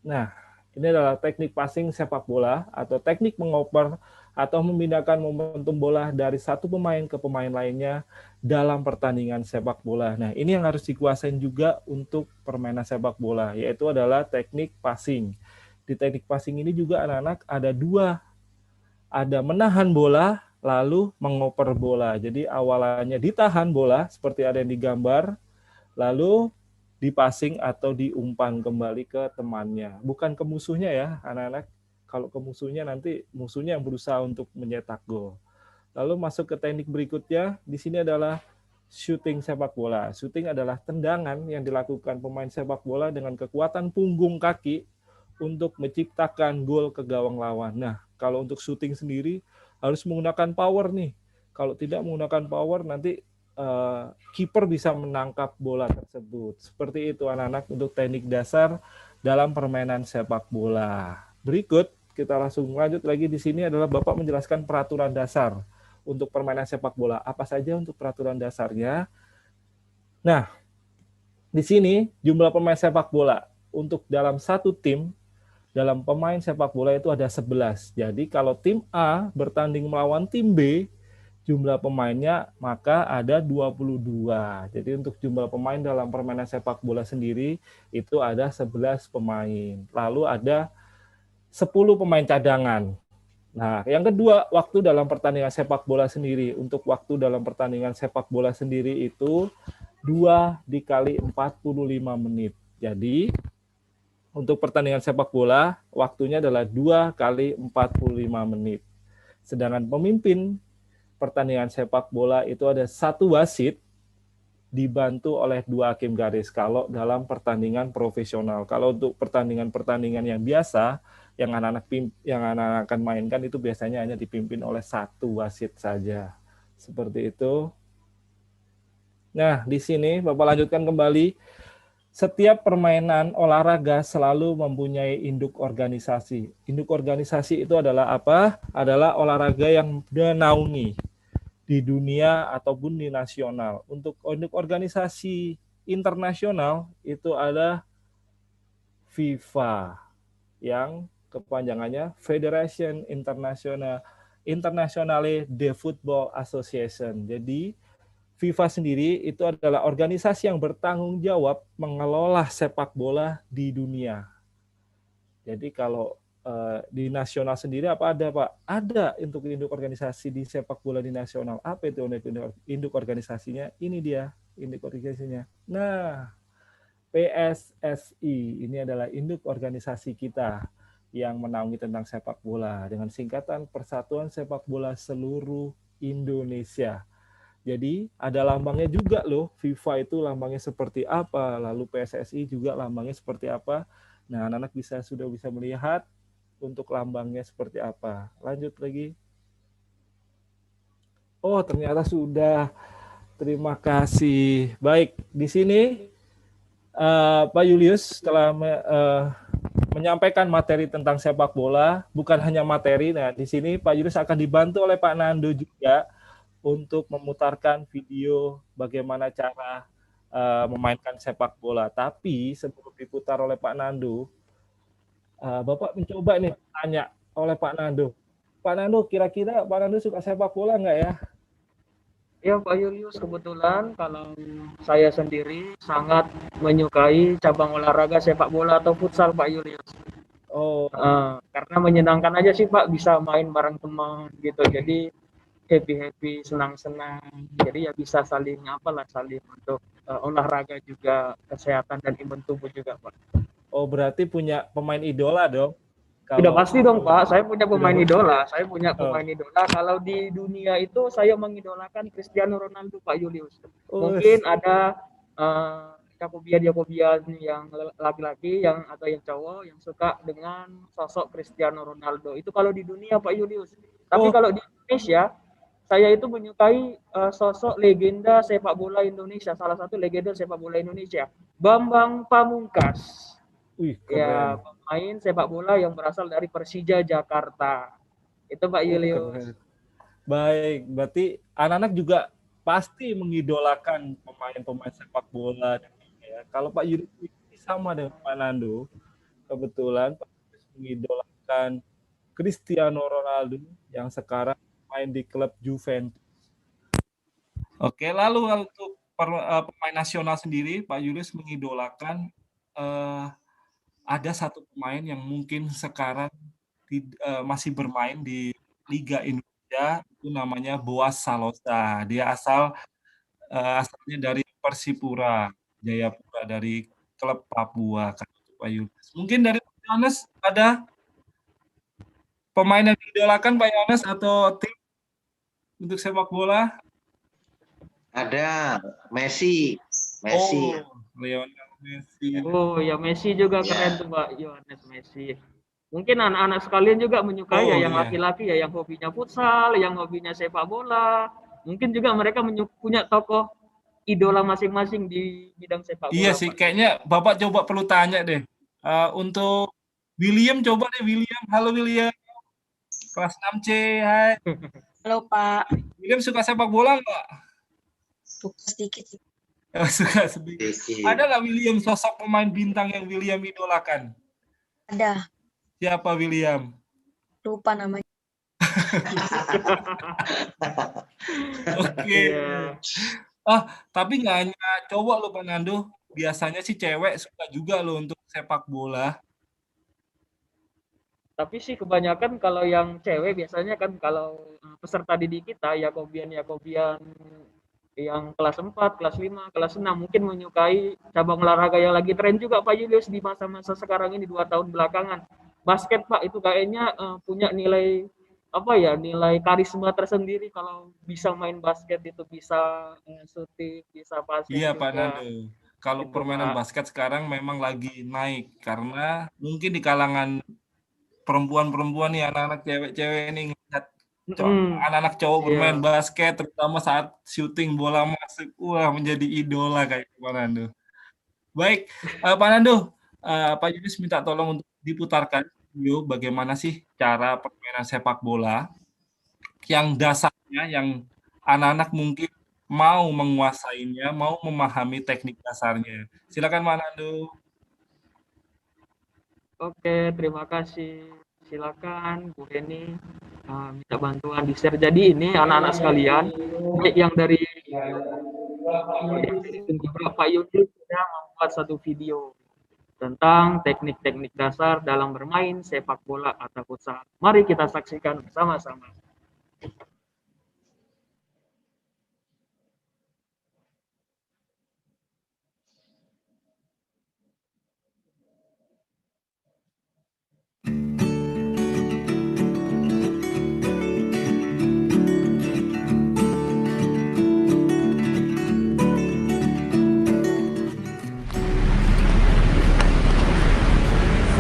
Nah, ini adalah teknik passing sepak bola atau teknik mengoper atau memindahkan momentum bola dari satu pemain ke pemain lainnya dalam pertandingan sepak bola. Nah, ini yang harus dikuasain juga untuk permainan sepak bola, yaitu adalah teknik passing. Di teknik passing ini juga anak-anak ada dua. Ada menahan bola, lalu mengoper bola. Jadi awalannya ditahan bola seperti ada yang digambar, lalu dipassing atau diumpan kembali ke temannya. Bukan ke musuhnya ya anak-anak. Kalau ke musuhnya nanti musuhnya yang berusaha untuk mencetak gol. Lalu masuk ke teknik berikutnya, di sini adalah shooting sepak bola. Shooting adalah tendangan yang dilakukan pemain sepak bola dengan kekuatan punggung kaki untuk menciptakan gol ke gawang lawan. Nah, kalau untuk shooting sendiri harus menggunakan power nih. Kalau tidak menggunakan power nanti kiper bisa menangkap bola tersebut. Seperti itu anak-anak untuk teknik dasar dalam permainan sepak bola. Berikut kita langsung lanjut lagi. Di sini adalah Bapak menjelaskan peraturan dasar untuk permainan sepak bola. Apa saja untuk peraturan dasarnya? Nah, di sini jumlah pemain sepak bola untuk dalam satu tim, dalam pemain sepak bola itu ada 11. Jadi kalau tim A bertanding melawan tim B, jumlah pemainnya maka ada 22. Jadi untuk jumlah pemain dalam permainan sepak bola sendiri itu ada 11 pemain. Lalu ada 10 pemain cadangan. Nah, yang kedua, waktu dalam pertandingan sepak bola sendiri. Untuk waktu dalam pertandingan sepak bola sendiri itu 2 dikali 45 menit. Jadi untuk pertandingan sepak bola, waktunya adalah 2 kali 45 menit. Sedangkan pemimpin pertandingan sepak bola itu ada 1 wasit dibantu oleh 2 hakim garis kalau dalam pertandingan profesional. Kalau untuk pertandingan-pertandingan yang biasa, yang anak-anak akan mainkan itu biasanya hanya dipimpin oleh 1 wasit saja. Seperti itu. Nah, di sini Bapak lanjutkan kembali. Setiap permainan olahraga selalu mempunyai induk organisasi. Induk organisasi itu adalah apa? Adalah olahraga yang dinaungi di dunia ataupun di nasional. Untuk induk organisasi internasional itu ada FIFA yang kepanjangannya Federation Internationale de Football Association. Jadi FIFA sendiri itu adalah organisasi yang bertanggung jawab mengelola sepak bola di dunia. Jadi kalau di nasional sendiri apa ada Pak? Ada untuk induk organisasi di sepak bola di nasional. Apa itu induk organisasinya? Ini dia induk organisasinya. Nah, PSSI ini adalah induk organisasi kita yang menaungi tentang sepak bola dengan singkatan Persatuan Sepak Bola Seluruh Indonesia. Jadi ada lambangnya juga loh, FIFA itu lambangnya seperti apa, lalu PSSI juga lambangnya seperti apa. Nah, anak-anak sudah bisa melihat untuk lambangnya seperti apa. Lanjut lagi. Oh, ternyata sudah. Terima kasih. Baik, di sini Pak Julius telah menyampaikan materi tentang sepak bola, bukan hanya materi. Nah, di sini Pak Julius akan dibantu oleh Pak Nando juga untuk memutarkan video bagaimana cara memainkan sepak bola. Tapi sebelum diputar oleh Pak Nando, Bapak mencoba nih tanya oleh Pak Nando. Pak Nando, kira-kira Pak Nando suka sepak bola nggak ya? Ya Pak Julius, kebetulan kalau saya sendiri sangat menyukai cabang olahraga sepak bola atau futsal Pak Julius. Oh, Karena menyenangkan aja sih Pak, bisa main bareng teman gitu. Jadi happy, senang-senang. Jadi ya bisa saling saling untuk olahraga juga, kesehatan dan imun tubuh juga Pak. oh berarti punya pemain idola dong? Sudah pasti dong Pak, saya punya pemain Sudah. idola. Saya punya pemain idola. Kalau di dunia itu saya mengidolakan Cristiano Ronaldo Pak Julius. Mungkin ada Jakobian yang laki-laki atau yang cowok yang suka dengan sosok Cristiano Ronaldo. Itu kalau di dunia Pak Julius. Tapi kalau di Indonesia, saya itu menyukai sosok legenda sepak bola Indonesia. Salah satu legenda sepak bola Indonesia, Bambang Pamungkas. Wih, ya, pemain sepak bola yang berasal dari Persija Jakarta. Itu Pak Julius. Baik, berarti anak-anak juga pasti mengidolakan pemain-pemain sepak bola. Ya. Kalau Pak Julius sama dengan Pak Nando, kebetulan Pak Julius mengidolakan Cristiano Ronaldo yang sekarang main di klub Juventus. Oke, lalu untuk pemain nasional sendiri, Pak Julius mengidolakan ada satu pemain yang mungkin sekarang masih bermain di Liga Indonesia, itu namanya Boaz Salosa. Dia asalnya dari Persipura Jayapura, dari klub Papua. Pak Julius. Mungkin dari Pak Yohanes ada pemain yang diidolakan Pak Yohanes atau tim untuk sepak bola? Ada Messi. Oh, Lionel Messi. Oh ya, Messi juga keren tuh Pak Yohanes Messi. Mungkin anak-anak sekalian juga menyukai yang laki-laki yang hobinya futsal, yang hobinya sepak bola. Mungkin juga mereka punya tokoh idola masing-masing di bidang sepak bola. Iya sih, Pak. Kayaknya Bapak coba perlu tanya deh. Untuk William, coba deh William. Halo William. Kelas 6C, hai. Halo Pak. William suka sepak bola nggak? Suka sedikit sih. Suka sedikit. Ada nggak William sosok pemain bintang yang William idolakan? Ada. Siapa William? Lupa namanya. Oke. Tapi nggak hanya cowok loh Pak Nando. Biasanya sih cewek suka juga loh untuk sepak bola. Tapi sih kebanyakan kalau yang cewek biasanya kan kalau peserta didik kita Yakobian yang kelas 4, kelas 5, kelas 6 mungkin menyukai cabang olahraga yang lagi tren juga Pak Julius di masa-masa sekarang ini 2 tahun belakangan. Basket Pak, itu kayaknya punya nilai nilai karisma tersendiri kalau bisa main basket, itu bisa shooting, bisa passing. Iya Pak Nando. Kalau permainan basket sekarang memang lagi naik karena mungkin di kalangan perempuan-perempuan nih, anak-anak cewek-cewek ini ngeliat anak-anak cowok bermain basket, terutama saat syuting bola masuk, wah menjadi idola kayak Pak Nando. Baik, Pak Nando, Pak Julius minta tolong untuk diputarkan video bagaimana sih cara permainan sepak bola yang dasarnya, yang anak-anak mungkin mau menguasainya, mau memahami teknik dasarnya. Silakan Pak Nando. Oke, terima kasih. Silakan Bu Eni minta bantuan di share. Jadi ini anak-anak sekalian, yang dari Pak Yudi sudah membuat satu video tentang teknik-teknik dasar dalam bermain sepak bola atau futsal. Mari kita saksikan bersama-sama.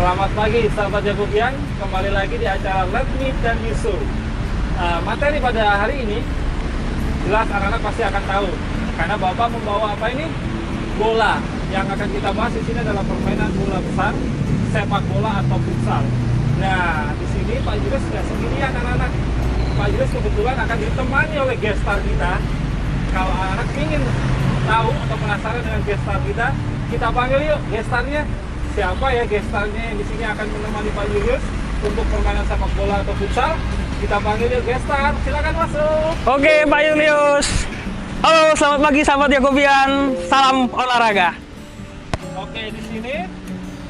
Selamat pagi sahabat Jakobian, kembali lagi di acara Let Me Tell You So. Materi pada hari ini jelas anak-anak pasti akan tahu karena Bapak membawa apa ini? Bola yang akan kita bahas di sini adalah permainan bola besar, sepak bola atau futsal. Nah, di sini Pak Julius sudah sendirian anak-anak. Pak Julius kebetulan akan ditemani oleh gestar kita. Kalau anak ingin tahu atau penasaran dengan gestar kita panggil yuk gestarnya. Siapa ya gestarnya yang di sini akan menemani Pak Julius untuk permainan sepak bola atau futsal? Kita panggil yuk gestar. Silakan masuk. Oke, Pak Julius. Halo, selamat pagi sahabat Yakobian. Salam olahraga. Oke, di sini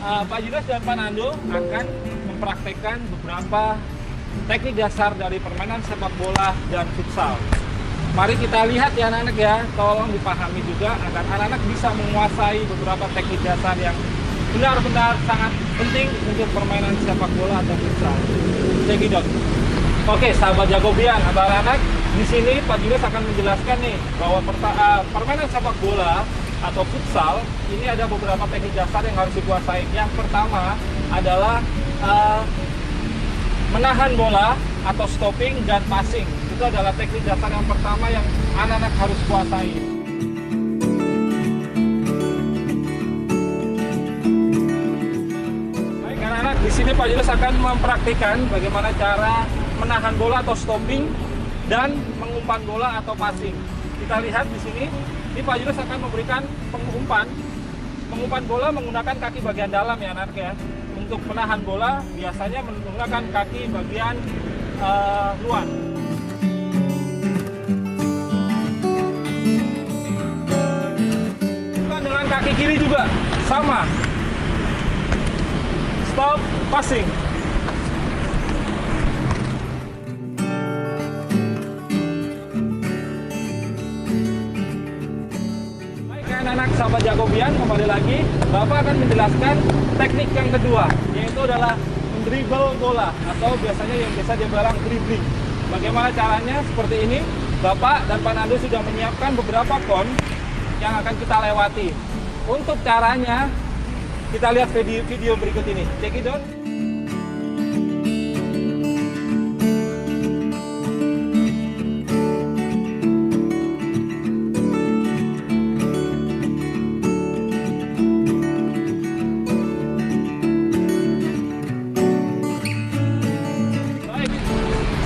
Pak Julius dan Pak Nando akan mempraktekkan beberapa teknik dasar dari permainan sepak bola dan futsal. Mari kita lihat ya anak-anak ya, tolong dipahami juga agar anak-anak bisa menguasai beberapa teknik dasar yang benar-benar sangat penting untuk permainan sepak bola atau futsal. Cekidot. Oke, sahabat Yakobian atau anak-anak, di sini Pak Julius akan menjelaskan nih bahwa permainan sepak bola atau futsal ini ada beberapa teknik dasar yang harus dikuasai. Yang pertama adalah menahan bola atau stopping dan passing. Itu adalah teknik dasar yang pertama yang anak-anak harus kuasai. Baik anak-anak, di sini Pak Julius akan mempraktikkan bagaimana cara menahan bola atau stopping dan mengumpan bola atau passing. Kita lihat di sini, ini Pak Julius akan memberikan mengumpan bola menggunakan kaki bagian dalam ya anak-anak ya. Untuk menahan bola biasanya menggunakan kaki bagian luar. Dengan kaki kiri juga sama. Stop, passing. Anak sahabat Yakobian, kembali lagi Bapak akan menjelaskan teknik yang kedua, yaitu adalah mendribble bola atau biasanya yang biasa dibilang dribbling. Bagaimana caranya? Seperti ini. Bapak dan Pak Nando sudah menyiapkan beberapa kon yang akan kita lewati. Untuk caranya kita lihat video berikut ini. Check it out.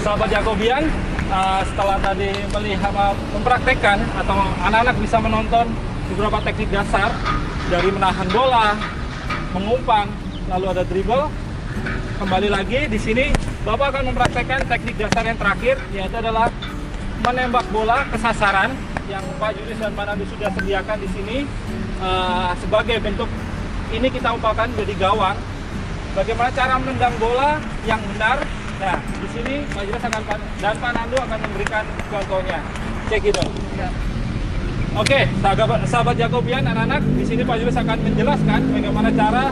Sahabat Yakobian, setelah tadi mempraktekkan atau anak-anak bisa menonton beberapa teknik dasar dari menahan bola, mengumpan, lalu ada dribble. Kembali lagi di sini Bapak akan mempraktekkan teknik dasar yang terakhir, yaitu adalah menembak bola ke sasaran yang Pak Julius dan Pak Nando sudah sediakan di sini. Sebagai bentuk ini kita umpamakan jadi gawang. Bagaimana cara menendang bola yang benar? Nah, di sini Pak Julius dan Pak Nando akan memberikan contohnya. Cek itu. Oke, sahabat Yakobian, anak-anak, di sini Pak Julius akan menjelaskan bagaimana cara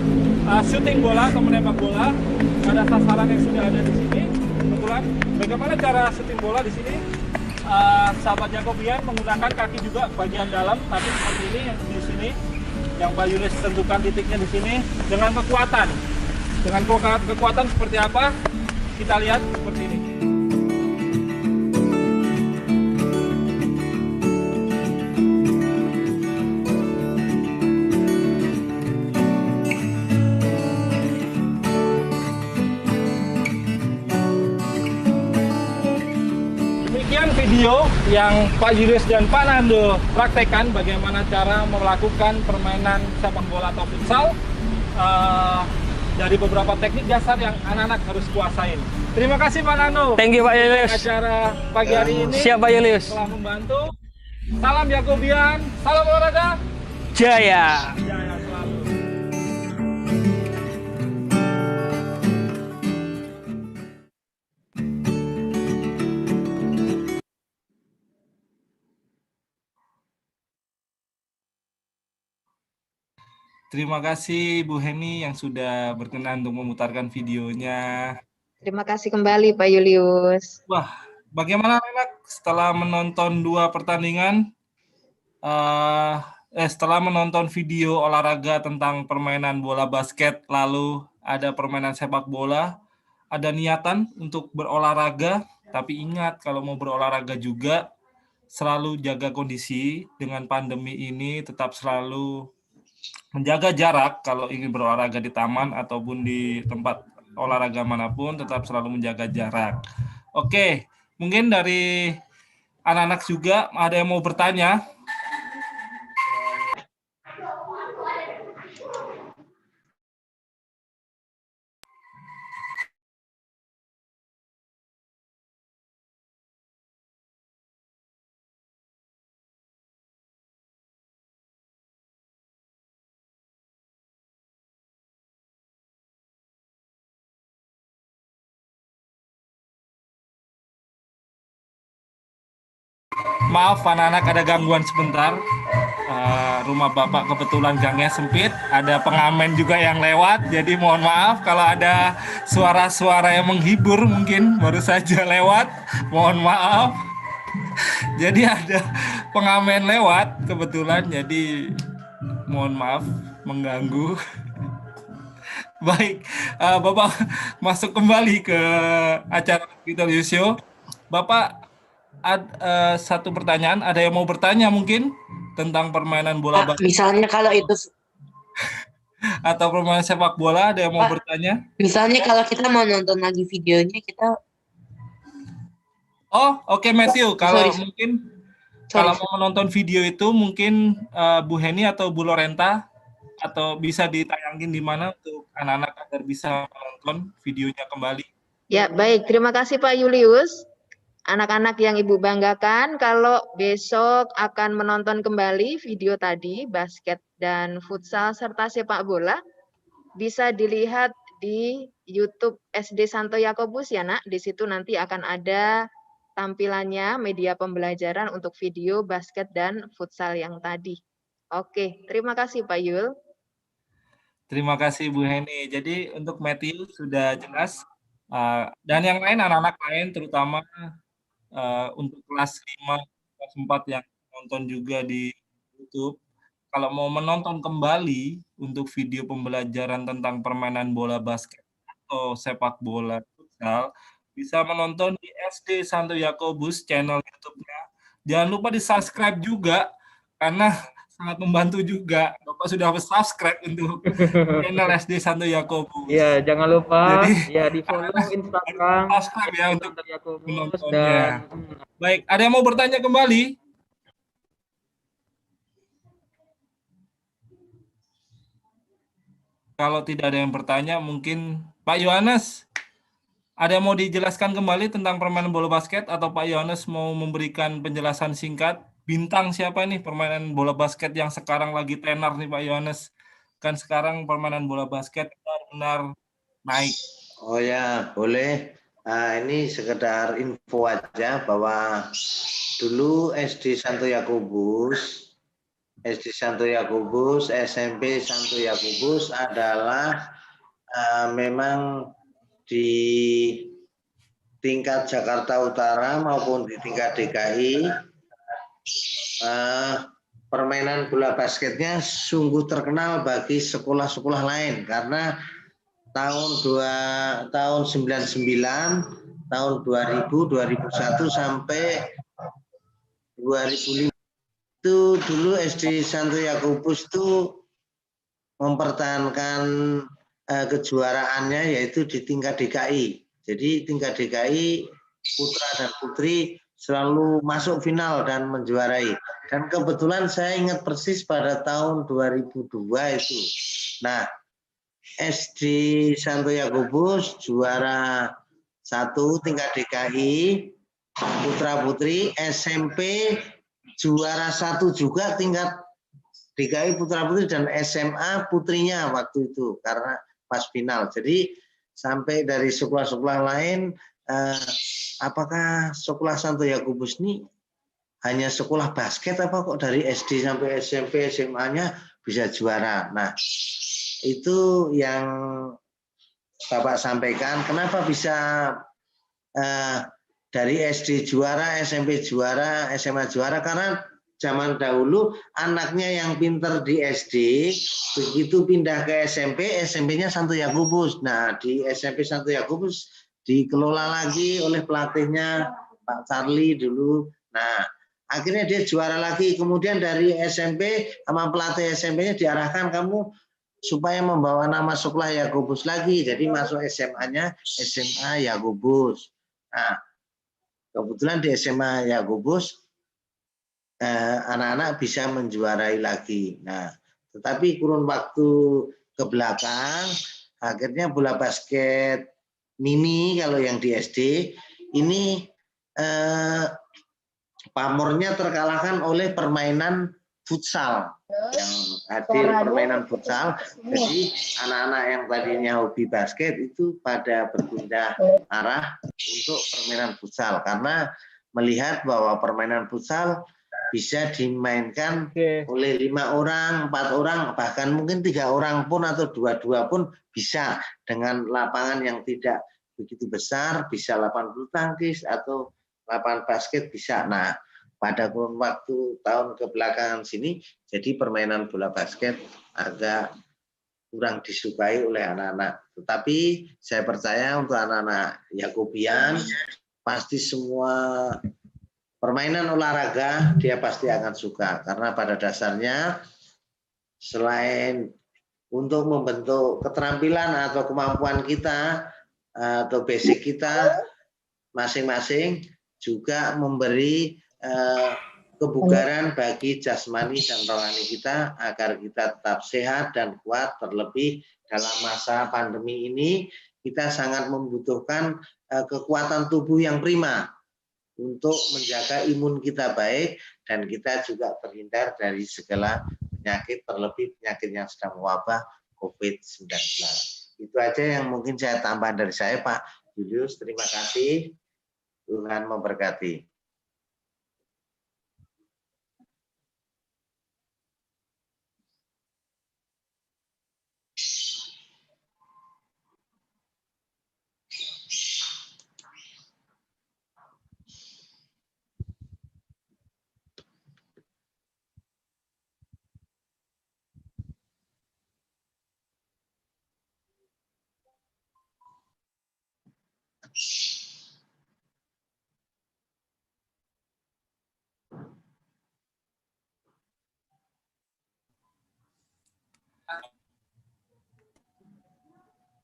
shooting bola atau menembak bola pada sasaran yang sudah ada di sini. Kebetulan, bagaimana cara shooting bola di sini? Sahabat Yakobian menggunakan kaki juga bagian dalam, tapi seperti ini yang di sini, yang Pak Julius tentukan titiknya di sini dengan kekuatan. Dengan kekuatan seperti apa? Kita lihat seperti ini. Demikian video yang Pak Julius dan Pak Nando praktekkan bagaimana cara melakukan permainan sepak bola atau futsal. Dari beberapa teknik dasar yang anak-anak harus kuasain. Terima kasih Pak Nando. Thank you Pak Julius. Acara pagi hari ini. Siap Pak Julius. Telah membantu. Salam Yakobian, salam olahraga. Jaya. Jaya selalu. Terima kasih Bu Heni yang sudah berkenan untuk memutarkan videonya. Terima kasih kembali Pak Julius. Wah, bagaimana anak setelah menonton dua pertandingan, setelah menonton video olahraga tentang permainan bola basket, lalu ada permainan sepak bola, ada niatan untuk berolahraga, tapi ingat kalau mau berolahraga juga selalu jaga kondisi dengan pandemi ini, tetap selalu menjaga jarak kalau ingin berolahraga di taman ataupun di tempat olahraga manapun, tetap selalu menjaga jarak. Oke, mungkin dari anak-anak juga ada yang mau bertanya? Maaf anak-anak, ada gangguan sebentar. Rumah Bapak kebetulan gangnya sempit, ada pengamen juga yang lewat, jadi mohon maaf kalau ada suara-suara yang menghibur mungkin baru saja lewat, mohon maaf. Jadi ada pengamen lewat kebetulan, jadi mohon maaf mengganggu. Baik, Bapak masuk kembali ke acara Vital Youth Show. Bapak, satu pertanyaan, ada yang mau bertanya mungkin tentang permainan bola basket? Misalnya kalau itu Atau permainan sepak bola, ada yang mau bertanya? misalnya kalau kita mau nonton lagi videonya kita Oh, oke Matthew, kalau Sorry. mungkin kalau mau menonton video itu mungkin Bu Heni atau Bu Lorenta atau bisa ditayangin di mana untuk anak-anak agar bisa menonton videonya kembali. Ya, baik. Terima kasih Pak Julius. Anak-anak yang Ibu banggakan, kalau besok akan menonton kembali video tadi, basket dan futsal serta sepak bola, bisa dilihat di YouTube SD Santo Yakobus ya Nak. Di situ nanti akan ada tampilannya media pembelajaran untuk video basket dan futsal yang tadi. Oke, terima kasih Pak Yul. Terima kasih Bu Heni. Jadi untuk Matthew sudah jelas, dan yang lain anak-anak lain terutama untuk kelas 5, kelas 4 yang nonton juga di YouTube, kalau mau menonton kembali untuk video pembelajaran tentang permainan bola basket atau sepak bola futsal, bisa menonton di SD Santo Yakobus channel YouTube-nya. Jangan lupa di-subscribe juga, karena sangat membantu juga. Bapak sudah subscribe untuk channel SD Santo Yakobus. Ya, jangan lupa Jadi, ya di-follow Instagram subscribe ya untuk Santo Yakobus menontonnya. dan Baik, ada yang mau bertanya kembali? Kalau tidak ada yang bertanya, mungkin Pak Yohanes, ada yang mau dijelaskan kembali tentang permainan bola basket atau Pak Yohanes mau memberikan penjelasan singkat? Bintang siapa nih permainan bola basket yang sekarang lagi tenar nih Pak Yohanes? Kan sekarang permainan bola basket benar-benar naik. Oh ya, boleh. Ini sekedar info aja bahwa dulu SD Santo Yakobus, SMP Santo Yakobus adalah memang di tingkat Jakarta Utara maupun di tingkat DKI, permainan bola basketnya sungguh terkenal bagi sekolah-sekolah lain karena tahun 99, tahun 2000, 2001 sampai 2005 itu dulu SD Santo Yakobus itu mempertahankan kejuaraannya yaitu di tingkat DKI. Jadi tingkat DKI putra dan putri selalu masuk final dan menjuarai. Dan kebetulan saya ingat persis pada tahun 2002 itu. Nah, SD Santo Yakobus juara 1 tingkat DKI putra putri, SMP juara 1 juga tingkat DKI putra putri dan SMA putrinya waktu itu karena pas final. Jadi sampai dari sekolah-sekolah lain, apakah sekolah Santo Yakobus ini hanya sekolah basket apa kok dari SD sampai SMP SMA-nya bisa juara? Nah, itu yang Bapak sampaikan. Kenapa bisa dari SD juara, SMP juara, SMA juara? Karena zaman dahulu anaknya yang pinter di SD, begitu pindah ke SMP, SMP-nya Santo Yakobus. Nah, di SMP Santo Yakobus dikelola lagi oleh pelatihnya Pak Charlie dulu. Nah, Akhirnya dia juara lagi. Kemudian dari SMP sama pelatih SMP-nya diarahkan kamu supaya membawa nama sekolah Yakobus lagi. Jadi masuk SMA-nya SMA Yakobus. Nah, kebetulan di SMA Yakobus anak-anak bisa menjuarai lagi. Nah, tetapi kurun waktu ke belakang, akhirnya bola basket mini kalau yang di SD ini pamornya terkalahkan oleh permainan futsal. Yang hadir permainan futsal, jadi anak-anak yang tadinya hobi basket itu pada berpindah arah untuk permainan futsal karena melihat bahwa permainan futsal bisa dimainkan oleh 5 orang, 4 orang, bahkan mungkin 3 orang pun atau 2-2 pun bisa dengan lapangan yang tidak begitu besar, bisa lapangan bulu tangkis atau lapangan basket bisa. Nah, pada kurun waktu tahun kebelakangan sini, jadi permainan bola basket agak kurang disukai oleh anak-anak. Tetapi saya percaya untuk anak-anak Yakobian, pasti semua permainan olahraga dia pasti akan suka. Karena pada dasarnya, selain untuk membentuk keterampilan atau kemampuan kita, atau basic kita masing-masing, juga memberi kebugaran bagi jasmani dan rohani kita agar kita tetap sehat dan kuat. Terlebih dalam masa pandemi ini kita sangat membutuhkan kekuatan tubuh yang prima untuk menjaga imun kita baik dan kita juga terhindar dari segala penyakit, terlebih penyakit yang sedang mewabah COVID-19. Itu aja yang mungkin saya tambah dari saya, Pak Julius. Terima kasih. Tuhan memberkati.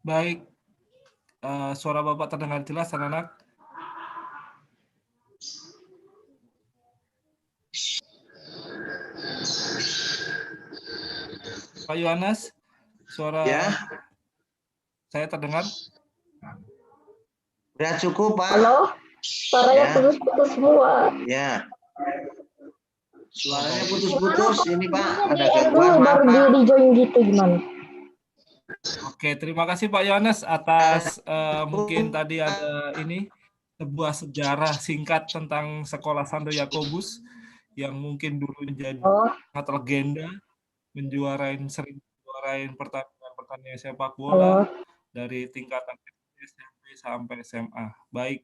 Baik, suara Bapak terdengar jelas, anak-anak. Pak Yohanes, suara saya terdengar? Sudah cukup, Pak. Halo, suaranya putus-putus semua. Ya. Suaranya putus-putus ini, Pak. Ada Dulu gangguan, maaf, baru Pak. di join gitu gimana? Oke, terima kasih Pak Yohanes atas mungkin tadi ada ini sebuah sejarah singkat tentang sekolah Santo Yakobus yang mungkin dulu menjadi sangat legenda, sering menjuarain pertandingan sepak bola dari tingkatan SMP sampai SMA. Baik,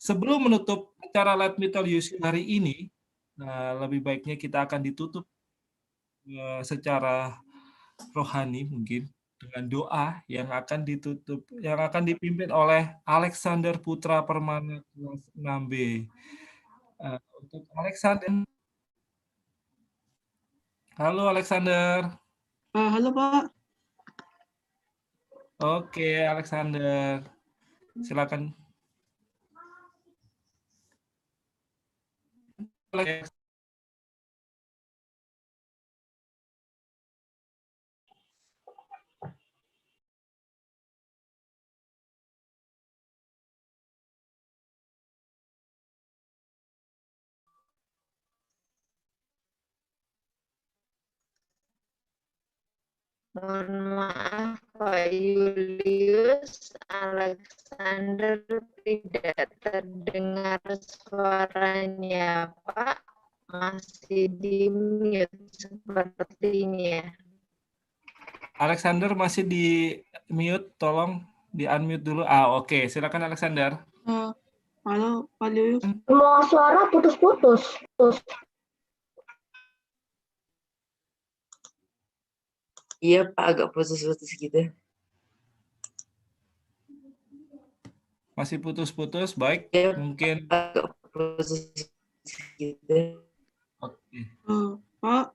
sebelum menutup acara Let Me Tell You hari ini, lebih baiknya kita akan ditutup secara rohani mungkin dengan doa yang akan dipimpin oleh Alexander Putra Permana kelas 6B. Untuk Alexander. Halo Alexander. Halo Pak. Oke Alexander, silakan. Mohon maaf Pak Julius, Alexander tidak terdengar suaranya Pak, masih di mute sepertinya. Alexander masih di mute, tolong di unmute dulu. Oke, silakan Alexander. Halo Pak Julius. Semua suara putus-putus. Iya Pak, agak putus-putus gitu. Masih putus-putus, baik. Ya, mungkin agak putus. segitu. Oke. Pak.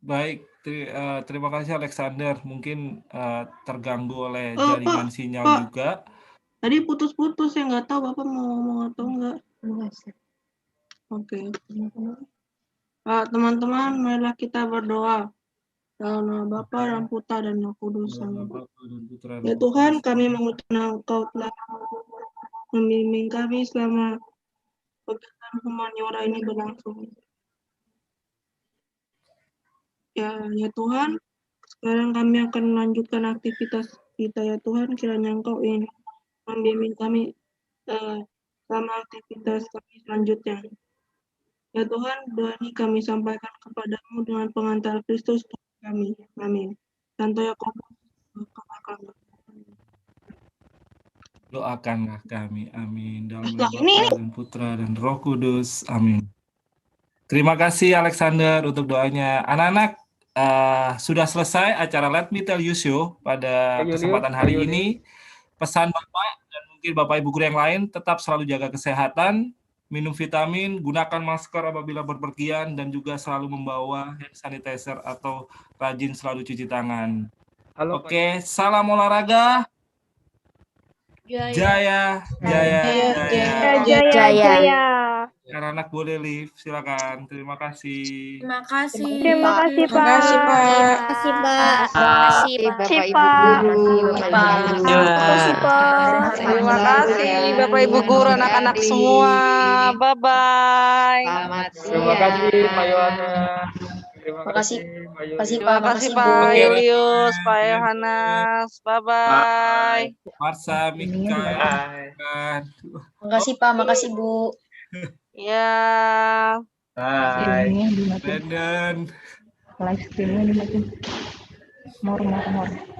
Baik, terima kasih Alexander. Mungkin terganggu oleh Pak, jaringan sinyal Pak. juga. Tadi putus-putus ya, nggak tahu Bapak mau ngomong atau enggak. Oke. Pak, teman-teman, marilah kita berdoa. Dalam nama Bapa dan Putra dan Roh Kudus. Amin. Ya Tuhan, kami mengucapkan Engkau telah membimbing kami selama kegiatan humaniora ini berlangsung. Ya Tuhan, sekarang kami akan melanjutkan aktivitas kita ya Tuhan. Kiranya Engkau ingin membimbing kami selama aktivitas kami selanjutnya. Ya Tuhan, doa ini kami sampaikan kepadamu dengan pengantar Kristus kami. Amin. Santo Yakobus, Doakanlah kami. Amin. Dalam nama Bapa dan Putra dan Roh Kudus. Amin. Terima kasih Alexander untuk doanya. Anak-anak, sudah selesai acara Let Me Tell You Show pada kesempatan hari ini. Pesan Bapak dan mungkin Bapak Ibu guru yang lain, tetap selalu jaga kesehatan, minum vitamin, gunakan masker apabila berpergian, dan juga selalu membawa hand sanitizer atau rajin selalu cuci tangan. Oke, salam olahraga. Jaya. Anak-anak boleh live, silakan. Terima kasih. Terima kasih. Terima kasih, Pak. Terima kasih, Pak. Terima kasih, Pak. Bapak Ibu guru. Terima kasih Bapak Ibu guru, anak-anak semua. Bye-bye. Terima kasih Pak Yohana. Terima kasih. Terima kasih Pak Julius, Pak Yohanes. Bye-bye. Marsa, Mika. Makasih Pak, makasih Bu. Ya. Bye. Brandon. Live streamnya dimatiin. More.